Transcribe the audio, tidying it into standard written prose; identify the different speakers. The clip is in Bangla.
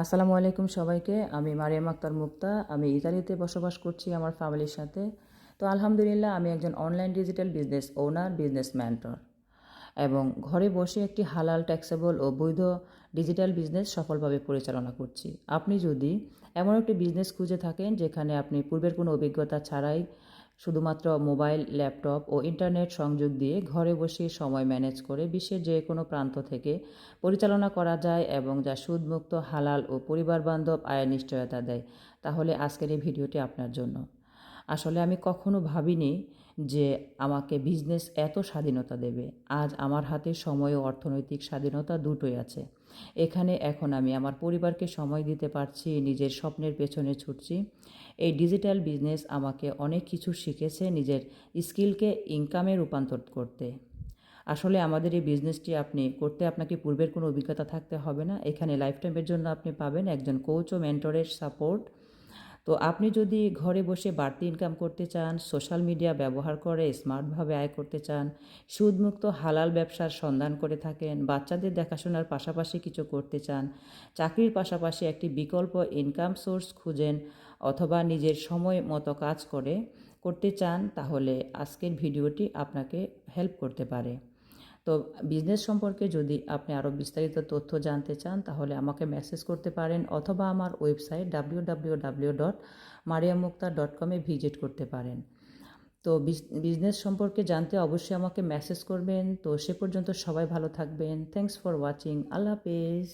Speaker 1: আসসালামু আলাইকুম সবাইকে। আমি মারিয়াম আক্তার মুক্তা। আমি ইতালিতে বসবাস করছি আমার ফ্যামিলির সাথে। তো আলহামদুলিল্লাহ আমি একজন online digital business owner, business mentor এবং ঘরে বসে একটি হালাল, ট্যাক্সেবল ও বৈধ ডিজিটাল বিজনেস সফলভাবে পরিচালনা করছি। আপনি যদি এমন একটি বিজনেস খুঁজে থাকেন যেখানে আপনি পূর্বের কোনো অভিজ্ঞতা ছাড়াই শুধুমাত্র মোবাইল, ল্যাপটপ ও ইন্টারনেট সংযোগ দিয়ে ঘরে বসে সময় ম্যানেজ করে বিশ্বের যে কোনো প্রান্ত থেকে পরিচালনা করা যায় এবং যা সুদমুক্ত, হালাল ও পরিবারবান্ধব আয়ের নিশ্চয়তা দেয়, তাহলে আজকের এই ভিডিওটি আপনার জন্য। আসলে আমি কখনো ভাবিনি যে আমাকে বিজনেস এত স্বাধীনতা দেবে। আজ আমার হাতে সময় ও অর্থনৈতিক স্বাধীনতা দুটোই আছে। এখানে এখন আমি আমার পরিবারকে সময় দিতে পারছি, নিজের স্বপ্নের পেছনে ছুটছি। এই ডিজিটাল বিজনেস আমাকে অনেক কিছু শিখেছে, নিজের স্কিলকে ইনকামে রূপান্তর করতে। আসলে আমাদের এই বিজনেসটি আপনাকে পূর্বের কোনো অভিজ্ঞতা থাকতে হবে না। এখানে লাইফ টাইমের জন্য আপনি পাবেন একজন কোচ ও মেন্টরের সাপোর্ট। তো আপনি যদি ঘরে বসে বাড়তি ইনকাম করতে চান, সোশ্যাল মিডিয়া ব্যবহার করে স্মার্টভাবে আয় করতে চান, সুদমুক্ত হালাল ব্যবসার সন্ধান করে থাকেন, বাচ্চাদের দেখাশোনার পাশাপাশি কিছু করতে চান, চাকরির পাশাপাশি একটি বিকল্প ইনকাম সোর্স খুঁজেন, অথবা নিজের সময় মতো কাজ করতে চান, তাহলে আজকের ভিডিওটি আপনাকে হেল্প করতে পারে। তো বিজনেস সম্পর্কে যদি আপনি আরও বিস্তারিত তথ্য জানতে চান, তাহলে আমাকে মেসেজ করতে পারেন অথবা আমার ওয়েবসাইট www.mariamukhtar.com-এ ভিজিট করতে পারেন। তো বিজনেস সম্পর্কে জানতে অবশ্যই আমাকে মেসেজ করবেন। তো সে পর্যন্ত সবাই ভালো থাকবেন। Thanks for watching. আল্লাহ হাফেজ।